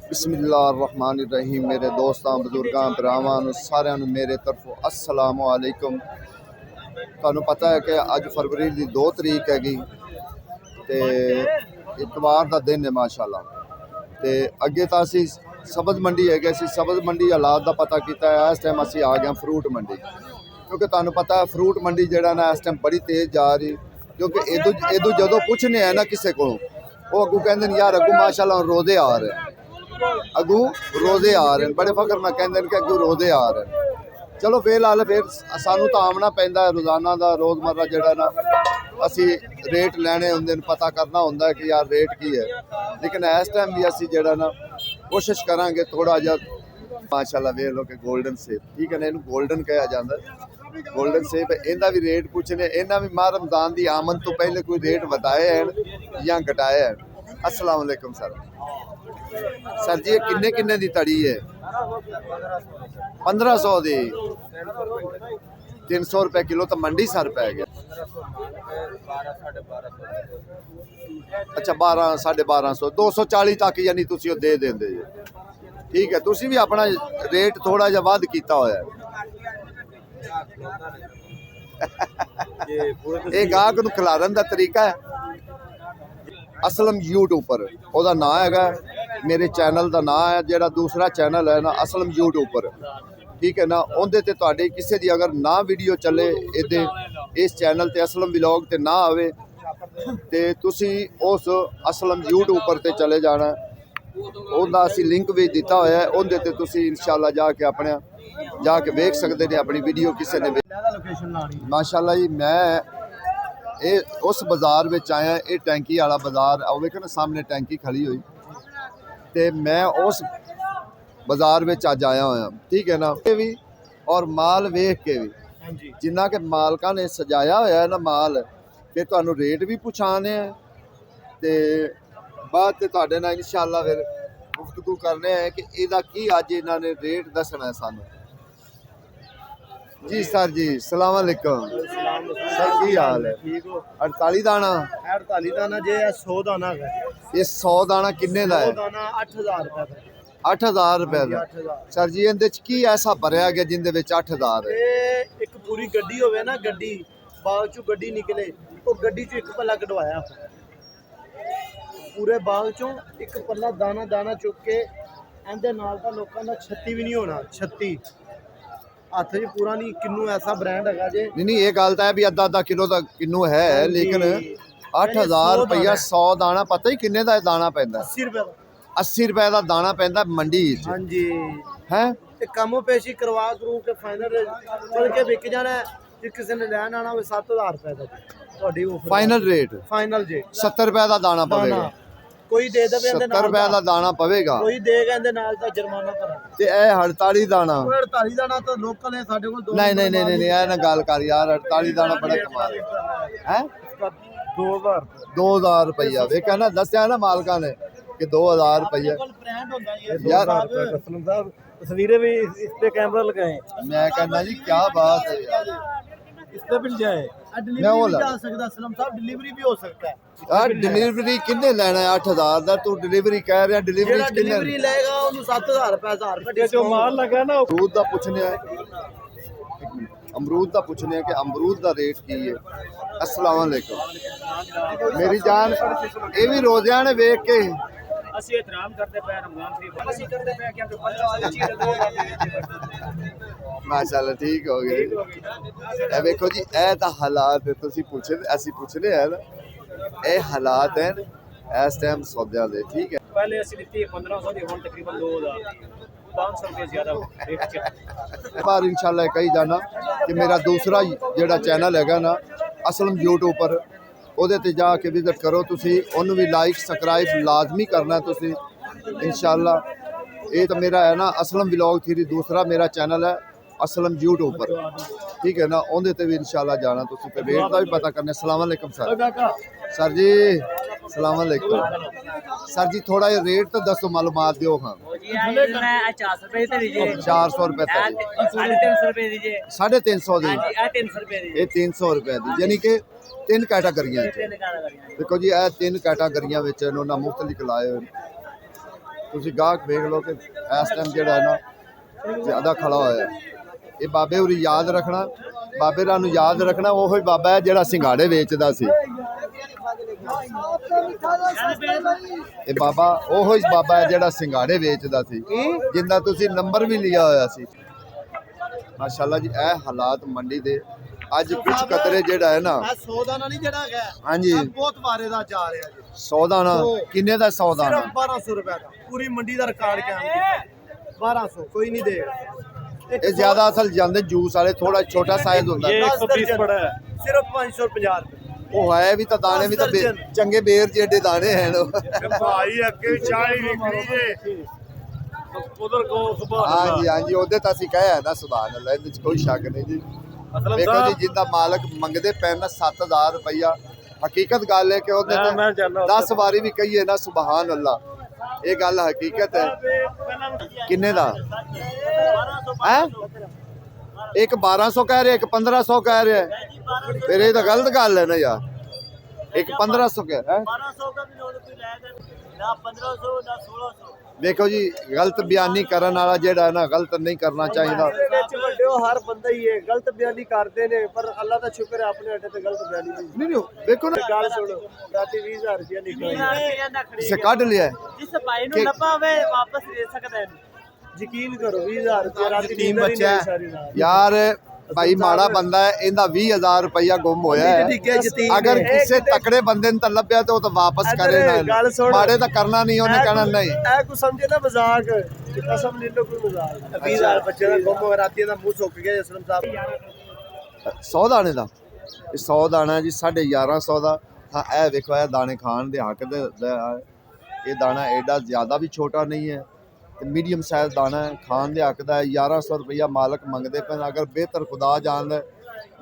बिस्मिल्लाहिर्रहमानिर्रहीम। मेरे दोस्तों बजुर्गों भरावां सारिਆਂ ਨੂੰ मेरे तरफों अस्सलाम वालेकुम। ਤੁਹਾਨੂੰ पता है कि अज फरवरी की 2 तरीक हैगी ते इतवार का दिन है माशाअल्लाह। ते अगे तो असी सब्ज़ मंडी है असी सब्ज़ मंडी हालात का पता किया है। इस टाइम असी आ गए फ्रूट मंडी, क्योंकि तुहानू पता है फ्रूट मंडी जो ना इस टाइम बड़ी तेज़ जा रही, क्योंकि इदू जदों पुछने है ना किसी को अगू कहते हैं यार अगू माशाअल्लाह रोज़े आ रहे हैं, अगू रोज़े आ रहे हैं, बड़े फखर में कहते हैं कि अगू रोज़े आ रहे हैं। चलो फिलहाल फिर सानू तो आमना पैंदा है रोज़ाना का रोज़मर्रा जोड़ा ना असी रेट लैने होंगे, पता करना होंगे कि यार रेट की है। लेकिन इस टाइम भी असी जोड़ा ना कोशिश करांगे थोड़ा जा माशाअल्लाह वेख लो कि गोल्डन सेब, ठीक है ना, इन्हू गोल्डन कहा जाता है। गोल्डन सेब इनका भी रेट पूछने, इन्हें भी माह रमज़ान की आमद तो पहले कोई रेट बताए हैं या घटाए हैं। अस्सलाम वालेकुम सर। सर जी किन्ने किन्ने दी तड़ी है? 1500 दी 300 रुपए किलो तो मंडी सर पै गया। अच्छा 12 1250 240 तक यानी तुसी दे देंदे जी, ठीक है। तुसी भी अपना रेट थोड़ा जा वध कीता होया ये गाहक नूं खिलारन दा तरीका है। असलम यूट्यूबर ओदा नाम है, मेरे चैनल का नाम है, जो दूसरा चैनल है ना असलम यूट्यूबर, ठीक है ना। उनके ते तुहाडी किसी दी अगर ना वीडियो चले इस चैनल ते असलम व्लॉग ते ना आवे ते तुसी उस असलम यूट्यूबर ते चले जाना, उनका असी लिंक भी दिता होया है, उनके ते तुसी इंशाअल्लाह जाके अपने जाके वेख सकते हैं अपनी वीडियो किसी ने। माशाअल्लाह जी मैं ये उस बाज़ार में आया, ये टैंकी वाला बाज़ार आओ वेखो ना सामने टैंकी खड़ी हुई, तो मैं उस बाज़ार में अज आया होया, ठीक है ना। भी और माल वेख के भी जिन्ना के मालका ने सजाया होया है ना माल, फिर तुहानू रेट भी पुछाने हैं ते बाद ते तुहाडे नाल इंशाअल्लाह फिर गुफ्तगू करने हैं कि इहदा की अज इन्हां ने रेट दसना है सानू। जी सर जी सलाम अलैकुम सर, की हाल है? 48 दाना 48 दाना जे 100 दाना है। ये 100 दाना किन्ने दा है? 100 दाना 8000 रुपए का। 8000 रुपए का। सर जी इहदे च की ऐसा भरिया गया जिंदे विच 8000 है? ਇਹ ਇੱਕ ਪੂਰੀ ਗੱਡੀ ਹੋਵੇ ਨਾ, ਗੱਡੀ ਬਾਗ ਚੋਂ ਗੱਡੀ ਨਿਕਲੇ, ਉਹ ਗੱਡੀ ਚੋਂ ਇੱਕ ਪੱਲਾ ਕਢਵਾਇਆ, ਪੂਰੇ ਬਾਗ ਚੋਂ ਇੱਕ ਪੱਲਾ ਦਾਣਾ ਦਾਣਾ ਚੁੱਕ ਕੇ ਇਹਦੇ ਨਾਲ ਤਾਂ ਲੋਕਾਂ ਦਾ 36 ਵੀ ਨਹੀਂ ਹੋਣਾ। 36 हथ च पूरा नहीं, किन्नू ऐसा ब्रांड है जे। नहीं ये गल तो है भी अद्धा किलो का किन्नू है, लेकिन 8000 रुपया 100 दाना पता ही किन्ने दा दाना पैंदा? 80 रुपए 80 रुपए का दाना पैंदा मंडी च। हाँ जी है कामो पेशी करवा करू के फाइनल चल के बिक जाना है। जे किसी ने लैन आना हो 7000 रुपए का फाइनल रेट, फाइनल जे 70 रुपए का दाना पवेगा। कोई दे दे 70 रुपए का दाना पवेगा, कोई देगा ਇਹਦੇ ਨਾਲ ਤਾਂ ਜੁਰਮਾਨਾ ਭਰਨਾ। ਤੇ ਇਹ 48 ਦਾਣਾ 48 ਦਾਣਾ ਤਾਂ ਲੋਕਲ ਹੈ ਸਾਡੇ ਕੋਲ। नहीं ਇਹ ਨਾ ਗੱਲ ਕਰ यार, 48 दाना बड़ा कमाल है। 2000 रुपया वेखा ना, दसिया ना मालका ने कि 2000 रुपया ब्रांड होता है यार। असलम साहब तस्वीरें भी इस पे कैमरा लगाए, मैं कहना जी क्या बात है यार, इस पे मिल जाए। डिलीवरी भी जा सकता असलम साहब, डिलीवरी भी हो सकता है यार। डिलीवरी किन्ने लेना है 8000 दा? तू डिलीवरी कह रहा, डिलीवरी किन्ने डिलीवरी लेगा ਉਹਨੂੰ 7000 रुपए 1000 रुपए जो माल लगा ना। अमरूद दा पूछने है, अमरूद दा पूछने है कि अमरूद दा रेट की है। अस्सलाम वालेकुम मेरी जान, ये भी रोज़िया ने वेख के ਅਸੀਂ ਇਤਰਾਮ ਕਰਦੇ ਪਏ ਰਮਜ਼ਾਨ ਸ਼ਰੀਫ ਅਸੀਂ ਕਰਦੇ ਪਏ ਕਿਉਂਕਿ ਪੱਲਾ ਚੀਜ਼ माशाअल्लाह ठीक हो गए। ए देखो जी ए तो हालात तुसी पूछे असी पूछने है ना, ये हालात हैं इस टाइम सौदे दे, ठीक है। पहले ਅਸੀਂ ਦਿੱਤੀ 1500 ਦੀ, ਹੁਣ तकरीबन 500 रुपये ज़्यादा रेट पर इंशाल्लाह कही जाना कि मेरा दूसरा जेड़ा चैनल हैगा ना असलम यूट्यूबर, ਉਹਦੇ ਤੇ ਜਾ ਕੇ ਵਿਜ਼ਿਟ ਕਰੋ ਤੁਸੀਂ, ਉਹਨੂੰ ਵੀ ਲਾइक सब्सक्राइब लाजमी करना तुसी इंशाल्लाह। ये तो मेरा है ना असलम व्लॉग 3, दूसरा मेरा चैनल है असलम यूट्यूबर, ठीक है ना। उनके ते भी इंशाल्लाह जाना तुसी, फिर रेट का भी पता करना। अस्सलाम वालेकुम सर जी सलाम वालेकुम सर जी, थोड़ा जिहा रेट तो दसो, मालूमात दो। हाँ 400 रुपये दे दीजिए, 400 रुपये 350 रुपये दीजिए, 350 दी, 300 रुपये दीजिए। ये 300 रुपये दी, यानी कि 3 कैटागरियां। देखो जी यह 3 कैटागरियां इन्होंने मुफ्त लिख लाए हुए, ਤੁਸੀਂ ਗਾਹਕ ਵੇਖ ਲਓ ਕਿ ਇਸ ਟਾਈਮ ਜਿਹੜਾ ਹੈ ਨਾ ਜ਼ਿਆਦਾ ਖੜਾ ਹੋਇਆ ਹੈ। ਇਹ ਬਾਬੇ ਉਰੀ ਯਾਦ ਰੱਖਣਾ, ਬਾਬੇ ਰਾਂ ਨੂੰ ਯਾਦ ਰੱਖਣਾ, ਉਹੀ ਬਾਬਾ ਹੈ ਜਿਹੜਾ ਸਿੰਘਾੜੇ ਵੇਚਦਾ ਸੀ। ਇਹ ਬਾਬਾ ਉਹੀ ਬਾਬਾ ਹੈ ਜਿਹੜਾ ਸਿੰਘਾੜੇ ਵੇਚਦਾ ਸੀ, ਜਿੰਦਾ ਤੁਸੀਂ ਨੰਬਰ ਵੀ ਲਿਆ ਹੋਇਆ ਸੀ। ਮਾਸ਼ਾਅੱਲਾ ਜੀ, ਇਹ ਹਾਲਾਤ ਮੰਡੀ ਦੇ ਅੱਜ ਕੁਝ ਕਤਰੇ ਜਿਹੜਾ ਹੈ ਨਾ, ਆ 100 ਦਾਣਾ ਨਹੀਂ ਜਿਹੜਾ ਹੈਗਾ, ਹਾਂਜੀ ਆਹ ਬਹੁਤ ਵਾਰੇ ਦਾ ਜਾ ਰਿਹਾ ਜੀ। 100 ਦਾਣਾ ਕਿੰਨੇ ਦਾ 100 ਦਾਣਾ? ਸਿਰਫ 1200 ਰੁਪਏ ਦਾ, ਪੂਰੀ ਮੰਡੀ ਦਾ ਰਿਕਾਰਡ ਕਾਇਮ ਕੀਤਾ। 1200 ਕੋਈ ਨਹੀਂ ਦੇਗਾ। ਇਹ ਜ਼ਿਆਦਾ ਅਸਲ ਜਾਂਦੇ ਜੂਸ ਵਾਲੇ, ਥੋੜਾ ਛੋਟਾ ਸਾਈਜ਼ ਹੁੰਦਾ ये ਹੈ। 120 पड़ा है। ਸਿਰਫ 550 ਰੁਪਏ। ਉਹ ਹੈ ਵੀ ਤਾਂ ਦਾਣੇ ਵੀ ਤਾਂ ਚੰਗੇ ਬੇਰ ਜਿਹੇ ਦਾਣੇ ਹਨ। भाई अगे 40 निकली जे उधर को सुबह ਹਾਂਜੀ ਹਾਂਜੀ, ਉਹਦੇ ਤਾਂ ਅਸੀਂ ਕਹੇ ਨਾ ਸੁਭਾਨ ਅੱਲਾਹ, ਇਹਦੇ 'ਚ ਕੋਈ ਸ਼ੱਕ ਨਹੀਂ ਜੀ। ਵੇਖੋ ਜੀ, ਜਿੰਦਾ ਮਾਲਕ ਮੰਗਦੇ ਪੈਣ ਨਾ 7000 ਰੁਪਈਆ, ਹਕੀਕਤ ਗੱਲ ਹੈ ਕਿ ਉਹਦੇ ਮੈਂ ਤੇ ਚੱਲਦਾ 10 ਵਾਰੀ ਵੀ ਕਹੀਏ ਨਾ ਸੁਭਾਨ ਅੱਲਾਹ, ਇਹ ਗੱਲ ਹਕੀਕਤ ਹੈ। ਕਿੰਨੇ ਦਾ ਹੈ? ਇੱਕ 1200 ਕਹਿ ਰਿਹਾ, ਇੱਕ 1500 ਕਹਿ ਰਿਹਾ, ਫਿਰ ਇਹ ਤਾਂ ਗਲਤ ਗੱਲ ਹੈ ਨਾ ਯਾਰ। ਇੱਕ 1500 ਕਹਿ ਹੈ। 1200 का भी नोट कोई लाएगा ना, 1500 ना 1600। ਦੇਖੋ ਜੀ, ਗਲਤ ਬਿਆਨੀ ਕਰਨ ਵਾਲਾ ਜਿਹੜਾ ਹੈ ਨਾ, ਗਲਤ ਨਹੀਂ ਕਰਨਾ ਚਾਹੀਦਾ। ਵਿੱਚ ਵੱਡਿਓ ਹਰ ਬੰਦਾ ਹੀ ਹੈ, ਗਲਤ ਬਿਆਨੀ ਕਰਦੇ ਨੇ, ਪਰ ਅੱਲਾ ਦਾ ਸ਼ੁਕਰ ਹੈ ਆਪਣੇ ਅੱਡੇ ਤੇ ਗਲਤ ਬਿਆਨੀ ਨਹੀਂ। ਨਹੀਂ ਦੇਖੋ ਨਾ, ਗੱਲ ਸੁਣੋ, ਰਾਤੀ 20000 ਰੁਪਏ ਨਿਕਲਿਆ। ਇਸੇ ਕੱਢ ਲਿਆ ਹੈ। जिस भाई नु लपा वे वापस ले सकदा है। ਯਕੀਨ ਕਰੋ 20000 ਰੁਪਏ ਰਾਤੀ ਯਤੀਮ ਨੀਂਦਰ ਹੀ ਬੱਚਾ ਨਹੀਂ ਹੈ ਸਾਰੀ ਰਾਤ। ਯਾਰ, ਭਾਈ ਮਾੜਾ ਬੰਦਾ ਹੈ, ਇਹਦਾ 20000 ਰੁਪਇਆ ਗੁੰਮ ਹੋਇਆ ਹੈ। ਅਗਰ ਕਿਸੇ ਤਕੜੇ ਬੰਦੇ ਨੂੰ ਤਾਂ ਲੱਭਿਆ ਤਾਂ ਉਹ ਤਾਂ ਵਾਪਸ ਕਰੇ ਨਾ, ਮਾੜੇ ਤਾਂ ਕਰਨਾ ਨਹੀਂ, ਉਹਨੇ ਕਹਿਣਾ ਨਹੀਂ। ਇਹ ਕੋ ਸਮਝੇ ਨਾ ਮਜ਼ਾਕ, ਕਸਮ ਲੈ ਲੋ ਕੋਈ ਮਜ਼ਾਕ। 20000 ਬੱਚੇ ਦਾ ਗੁੰਮ ਹੋਇਆ, ਰਾਤੀ ਦਾ ਮੂੰਹ ਸੁੱਕ ਗਿਆ ਅਸਲਮ ਸਾਹਿਬ। 100 ਦਾਣੇ ਦਾ, ਇਹ 100 ਦਾਣਾ ਜੀ 1150 ਦਾ। ਹਾਂ, ਇਹ ਵੇਖੋ, ਇਹ ਦਾਣੇ ਖਾਣ ਦੇ ਹੱਕ ਦੇ ਇਹ ਦਾਣਾ ਐਡਾ ਜ਼ਿਆਦਾ ਵੀ ਛੋਟਾ ਨਹੀਂ ਹੈ, ਮੀਡੀਅਮ ਸਾਈਜ਼ ਦਾਣਾ ਹੈ, ਖਾਣ ਦੇ ਹੱਕ ਦਾ ਹੈ। 1100 ਰੁਪਈਆ ਮਾਲਕ ਮੰਗਦੇ ਪਏ। ਅਗਰ ਬਿਹਤਰ ਖੁਦਾ ਜਾਣਦਾ,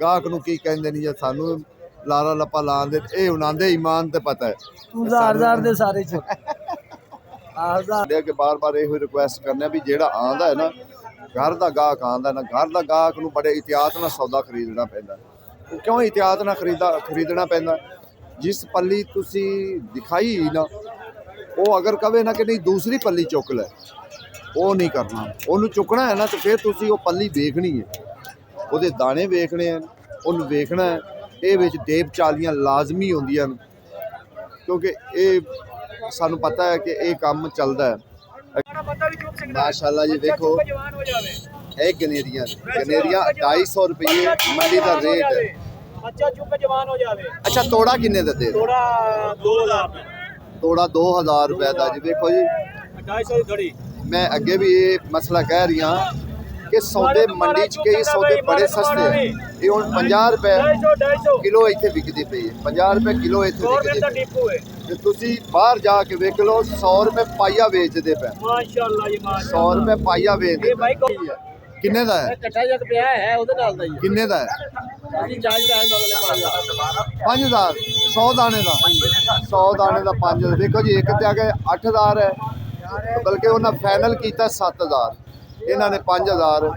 ਗਾਹਕ ਨੂੰ ਕੀ ਕਹਿੰਦੇ ਨਹੀਂ, ਜੇ ਸਾਨੂੰ ਲਾਰਾ ਲੱਪਾ ਲਾਉਣ ਦੇ, ਇਹ ਉਹਨਾਂ ਦੇ ਈਮਾਨ ਤੇ ਪਤਾ ਹੈ। ਹਜ਼ਾਰ ਦੇ ਸਾਰੇ ਚ ਸਾਡੇ ਅੱਗੇ ਬਾਰ-ਬਾਰ ਇਹੋ ਰਿਕੁਐਸਟ ਕਰਨਾ ਵੀ ਜਿਹੜਾ ਆਂਦਾ ਹੈ ਨਾ, ਘਰ ਦਾ ਗਾਹਕ ਆਂਦਾ ਨਾ, ਘਰ ਦਾ ਗਾਹਕ ਨੂੰ ਬੜੇ ਇhtiyਾਤ ਨਾਲ ਸੌਦਾ ਖਰੀਦਣਾ ਪੈਂਦਾ। ਕਿਉਂ ਇhtiyਾਤ ਨਾਲ ਖਰੀਦਣਾ ਪੈਂਦਾ? ਜਿਸ ਪੱਲੀ ਤੁਸੀਂ ਦਿਖਾਈ ਨਾ, ਉਹ ਅਗਰ ਕਵੇ ਨਾ ਕਿ ਨਹੀਂ ਦੂਸਰੀ ਪੱਲੀ ਚੁੱਕ ਲੈ, ਉਹ ਨਹੀਂ ਕਰਨਾ। ਉਹਨੂੰ ਚੁੱਕਣਾ ਹੈ ਨਾ, ਤੇ ਫਿਰ ਤੁਸੀਂ ਉਹ ਪੱਲੀ ਵੇਖਣੀ ਹੈ, ਉਹਦੇ ਦਾਣੇ ਵੇਖਣੇ ਹਨ, ਉਹਨੂੰ ਵੇਖਣਾ ਹੈ। ਇਹ ਵਿੱਚ ਦੇਬ ਚਾਲੀਆਂ ਲਾਜ਼ਮੀ ਹੁੰਦੀਆਂ ਹਨ, ਕਿਉਂਕਿ ਇਹ ਸਾਨੂੰ ਪਤਾ ਹੈ ਕਿ ਇਹ ਕੰਮ ਚੱਲਦਾ ਹੈ। ਮਾਸ਼ਾਅੱਲਾ ਜੀ, ਦੇਖੋ जवान हो जावे ਇਹ ਗਨੇਰੀਆਂ 250 ਰੁਪਏ ਮੰਡੀ ਦਾ ਰੇਟ ਹੈ। बच्चा चुप के जवान हो जावे। ਅੱਛਾ, ਤੋੜਾ ਕਿੰਨੇ ਦਾ ਦੇ? थोड़ा 2000 ਤੋੜਾ 2000 ਰੁਪਏ ਦਾ ਜੀ। ਵੇਖੋ ਜੀ, 250 की घड़ी। ਮੈਂ ਅੱਗੇ ਵੀ ਇਹ ਮਸਲਾ ਕਹਿ ਰਹੀ ਹਾਂ ਕਿ ਸੌਦੇ ਮੰਡੀ 'ਚ ਕਈ ਸੌਦੇ ਬੜੇ ਸਸਤੇ ਹੈ। ਇਹ ਹੁਣ 50 ਰੁਪਏ 250 ਕਿਲੋ ਇੱਥੇ ਵਿਕਦੀ ਪਈ ਹੈ, 50 ਰੁਪਏ ਕਿਲੋ ਇੱਥੇ 100 ਵਿਕਦੀ रुपए का ਪਈ ਹੈ। डिपो है। ਤੇ ਤੁਸੀਂ ਬਾਹਰ ਜਾ ਕੇ ਵੇਖ ਲਓ, 100 ਰੁਪਏ ਪਾਈਆ ਵੇਚਦੇ ਪਏ, माशाल्लाह जी 100 माशाल्लाह। ਰੁਪਏ ਪਾਈਆ ਵੇਚਦੇ ये भाई को ਪਏ। ਕਿੰਨੇ ਦਾ ਹੈ? ਇਕੱਠਾ ਜਦ ਪਿਆ ਹੈ ਉਹਦੇ ਨਾਲ ਦਾ ਹੀ ਕਿੰਨੇ ਦਾ ਹੈ? ਅਸੀਂ ਜਾਇਜ਼ ਦਾ ਮਗਲੇ 5000 100 ਦਾਣੇ ਦਾ, 100 ਦਾਣੇ ਦਾ 5000। ਦੇਖੋ ਜੀ, ਇੱਕ ਤੇ ਆ ਕੇ 8000 ਹੈ, ਬਲਕਿ ਉਹਨਾਂ ਫਾਈਨਲ ਕੀਤਾ 7000, ਇਹਨਾਂ ਨੇ 5000,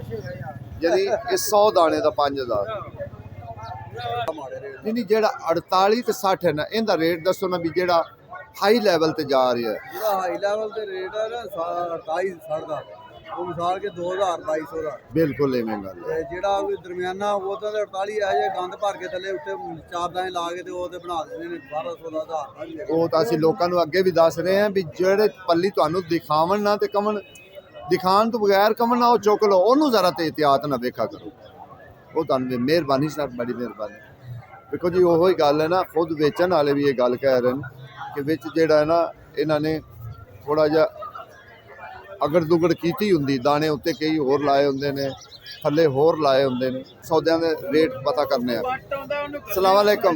ਯਾਨੀ ਇਹ 100 ਦਾਣੇ ਦਾ 5000। ਨਹੀਂ, ਜਿਹੜਾ 48 ਤੇ 60 ਹੈ ਨਾ, ਇਹਦਾ ਰੇਟ ਦੱਸੋ ਨਾ ਵੀ ਜਿਹੜਾ ਹਾਈ ਲੈਵਲ ਤੇ ਜਾ ਰਿਹਾ ਹੈ। ਜਿਹੜਾ ਹਾਈ ਲੈਵਲ ਤੇ ਰੇਟ ਹੈ ਨਾ 28 60 ਦਾ, ਉਹ ਮਿਸਾਲ ਕੇ 2000 2200 ਦਾ। ਬਿਲਕੁਲ ਐਵੇਂ ਗੱਲ ਹੈ। ਤੇ ਜਿਹੜਾ ਕੋਈ ਦਰਮਿਆਨਾ ਉਹਦਾ ਤਾਂ 48 ਹੈ, ਜੇ ਗੰਦ ਭਰ ਕੇ ਥੱਲੇ ਉੱਤੇ ਚਾਰ ਦਾਣੇ ਲਾ ਕੇ ਤੇ ਉਹ ਤੇ ਬਣਾ ਦਿੰਦੇ ਨੇ 1200 ਦਾ 1000 ਦਾ ਵੀ। ਉਹ ਤਾਂ ਅਸੀਂ ਲੋਕਾਂ ਨੂੰ ਅੱਗੇ ਵੀ ਦੱਸ ਰਹੇ ਹਾਂ ਵੀ ਜਿਹੜੇ ਪੱਲੀ ਤੁਹਾਨੂੰ ਦਿਖਾਵਣ ਨਾ ਤੇ ਕਮਣ, ਦਿਖਾਣ ਤੋਂ ਬਗੈਰ ਕਮਣ ਨਾ, ਉਹ ਚੁੱਕ ਲਓ, ਉਹਨੂੰ ਜ਼ਰਾ ਤੇ ਇhtiyਾਤ ਨਾਲ ਵੇਖਾ ਕਰੋ। ਉਹ ਤੁਹਾਨੂੰ ਮਿਹਰਬਾਨੀ ਸਰ, ਬੜੀ ਮਿਹਰਬਾਨੀ। ਦੇਖੋ ਜੀ, ਉਹੀ ਗੱਲ ਹੈ ਨਾ, ਖੁਦ ਵੇਚਣ ਵਾਲੇ ਵੀ ਇਹ ਗੱਲ ਕਹਿ ਰਹੇ ਨੇ ਕਿ ਵਿੱਚ ਜਿਹੜਾ ਹੈ ਨਾ, ਇਹਨਾਂ ਨੇ ਥੋੜਾ ਜਿਹਾ ਅਗੜ ਦੁਗੜ ਕੀਤੀ ਹੁੰਦੀ, ਦਾਣੇ ਉੱਤੇ ਕਈ ਹੋਰ ਲਾਏ ਹੁੰਦੇ ਨੇ, ਥੱਲੇ ਹੋਰ ਲਾਏ ਹੁੰਦੇ ਨੇ। ਸੌਦਿਆਂ ਦੇ ਰੇਟ ਪਤਾ ਕਰਨੇ ਆ। अस्सलाम वालेकुम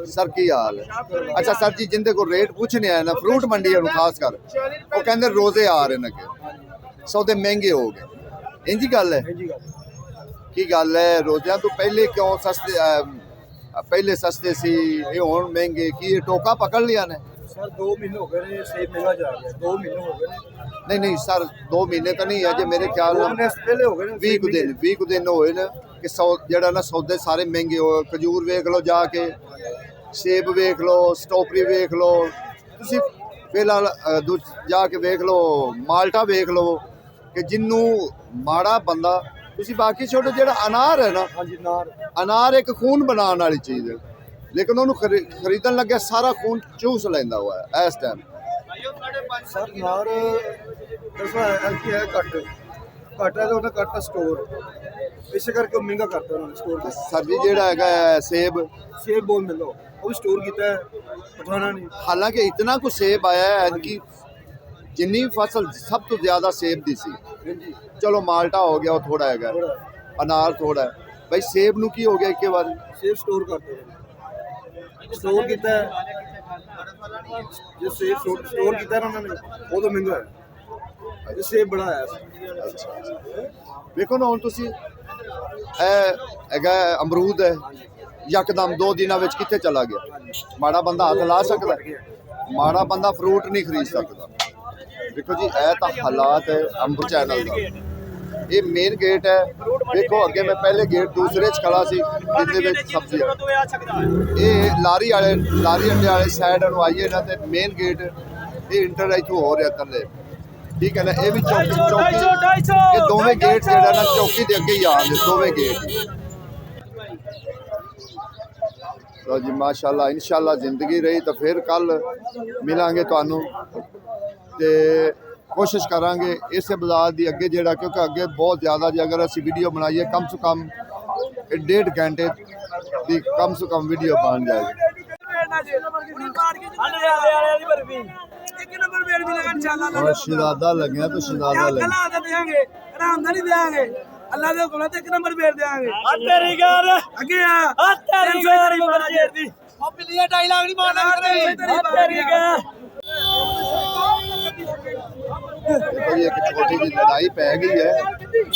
सर, की हाल है? अच्छा सर जी, जिंदे को रेट पूछने आए ना, फ्रूट मंडी है खास कर, वो कहते रोजे आ रहे ने, सौदे महंगे हो गए। इंजी गल है की गल है? रोज़ियां तो पहले क्यों सस्ते, पहले सस्ते सी, ये हुण महंगे? की ये टोका पकड़ लिया ने? सर 2 महीने हो गए ने, सेब महंगा जा रहा है। 2 महीने हो गए ने। नहीं सर, 2 महीने तो नहीं है जे, मेरे ख्याल पहले हो गए 20 दिन होए ने कि ਜਿਹੜਾ ਨਾ ਸੌਦੇ ਸਾਰੇ ਮਹਿੰਗੇ ਹੋਏ। ਖਜੂਰ ਵੇਖ ਲਓ ਜਾ ਕੇ, ਸੇਬ ਵੇਖ ਲਓ, ਸਟ੍ਰਾਬੇਰੀ ਵੇਖ ਲਓ, ਤੁਸੀਂ ਫਿਲਹਾਲ ਜਾ ਕੇ ਵੇਖ ਲਓ ਮਾਲਟਾ ਵੇਖ ਲਓ ਕਿ ਜਿਹਨੂੰ ਮਾੜਾ ਬੰਦਾ ਤੁਸੀਂ ਬਾਕੀ ਛੋਟੋ ਜਿਹੜਾ ਅਨਾਰ ਹੈ ਨਾ ਹਾਂਜੀ ਨਾਰ ਅਨਾਰ ਇੱਕ ਖੂਨ ਬਣਾਉਣ ਵਾਲੀ ਚੀਜ਼ ਹੈ ਲੇਕਿਨ ਉਹਨੂੰ ਖਰੀਦਣ ਲੱਗਿਆ ਸਾਰਾ ਖੂਨ ਚੂਸ ਲੈਂਦਾ ਹੋਇਆ ਹੈ ਇਸ ਟਾਈਮ ਸਰ ਨਾਰ ਦੱਸੋ ਕੀ ਹੈ ਘੱਟ ਹੈ ਤੇ ਉਹਦਾ ਘੱਟ ਸਟੋਰ ਇਸੇ ਕਰਕੇ ਉਹ ਮਹਿੰਗਾ ਕਰਤਾ ਉਹਨਾਂ ਨੇ ਸਟੋਰ ਦਾ ਸਬਜ਼ੀ ਜਿਹੜਾ ਹੈਗਾ ਹੈ, ਸੇਬ ਬਹੁਤ ਮਿਲੋ ਉਹ ਵੀ ਸਟੋਰ ਕੀਤਾ ਹੈ ਪਠਾਣਾ ਨੇ ਹਾਲਾਂਕਿ ਇਤਨਾ ਕੁ ਸੇਬ ਆਇਆ ਹੈ ਕਿ ਜਿੰਨੀ ਫਸਲ ਸਭ ਤੋਂ ਜ਼ਿਆਦਾ ਸੇਬ ਦੀ ਸੀ ਹਾਂਜੀ ਚਲੋ ਮਾਲਟਾ ਹੋ ਗਿਆ ਉਹ ਥੋੜਾ ਹੈਗਾ ਥੋੜਾ ਅਨਾਰ ਥੋੜਾ ਹੈ ਭਾਈ ਸੇਬ ਨੂੰ ਕੀ ਹੋ ਗਿਆ ਇੱਕੇ ਵਾਰ ਸੇਬ ਸਟੋਰ ਕਰਦੇ ਸਟੋਰ ਕੀਤਾ ਹੈ ਜੇ ਸੇਬ ਸਟੋਰ ਕੀਤਾ ਨਾ ਉਹਨਾਂ ਨੇ ਉਹ ਤਾਂ ਮਹਿੰਗਾ ਹੈ ਇਹ ਸੇਬ ਬੜਾ ਆਇਆ ਵੇਖੋ ਨਾ ਹੁਣ ਤੁਸੀਂ ਇਹ ਹੈਗਾ ਅਮਰੂਦ ਹੈ ਯਕਦਮ 2 ਦਿਨਾਂ ਵਿੱਚ ਕਿੱਥੇ ਚਲਾ ਗਿਆ ਮਾੜਾ ਬੰਦਾ ਹੱਥ ਲਾ ਸਕਦਾ ਮਾੜਾ ਬੰਦਾ ਫਰੂਟ ਨਹੀਂ ਖਰੀਦ ਸਕਦਾ ਦੇਖੋ ਜੀ ਇਹ ਤਾਂ ਹਾਲਾਤ ਹੈ ਅੰਬ ਚੈਨਲ ਦਾ ਇਹ ਮੇਨ ਗੇਟ ਹੈ ਦੇਖੋ ਅੱਗੇ ਮੈਂ ਪਹਿਲੇ ਗੇਟ ਦੂਸਰੇ 'ਚ ਖੜਾ ਸੀ ਜਿਹਦੇ ਵਿੱਚ ਸਬਜ਼ੀ ਇਹ ਲਾਰੀ ਅੱਡੇ ਵਾਲੇ ਸਾਈਡ ਨੂੰ ਆਈਏ ਨਾ ਤੇ ਮੇਨ ਗੇਟ ਇਹ ਇੰਟਰ ਇੱਥੋਂ ਹੋ ਰਿਹਾ ਥੱਲੇ ਠੀਕ ਹੈ ਨਾ ਇਹ ਵੀ ਚੌਕੀ ਇਹ ਦੋਵੇਂ ਗੇਟ ਜਿਹੜਾ ਨਾ ਚੌਕੀ ਦੇ ਅੱਗੇ ਹੀ ਆਉਂਦੇ ਦੋਵੇਂ ਗੇਟ तो जी माशाल्लाह इंशाल्लाह जिंदगी रही तो फिर कल मिलांगे ਤੁਹਾਨੂੰ ਤੇ ਕੋਸ਼ਿਸ਼ ਕਰਾਂਗੇ ਇਸੇ ਬਾਜ਼ਾਰ ਦੀ ਅੱਗੇ ਜਿਹੜਾ ਕਿਉਂਕਿ ਅੱਗੇ ਬਹੁਤ ਜ਼ਿਆਦਾ ਜੇ ਅਗਰ ਅਸੀਂ ਵੀਡੀਓ ਬਣਾਈਏ ਕਮ ਸੇ ਕਮ 1.5 ਘੰਟੇ ਦੀ ਕਮ ਸੇ ਕਮ ਵੀਡੀਓ ਬਣ ਜਾਏਗੀ और शहजादा लगे तो शहजादा लगे अल्लाह दे हुक्म ते 1 नंबर भेज देंगे ਆ ਤੇਰੀ ਗੱਲ अगे आ ਆ ਤੇਰੀ ਗੱਲ ਮਰਜੇਰ ਦੀ ओ पिलिया 2.5 लाख नहीं मारना ਆ ਤੇਰੀ ਗੱਲ देखो ये एक छोटी सी लड़ाई पै गई है तेरी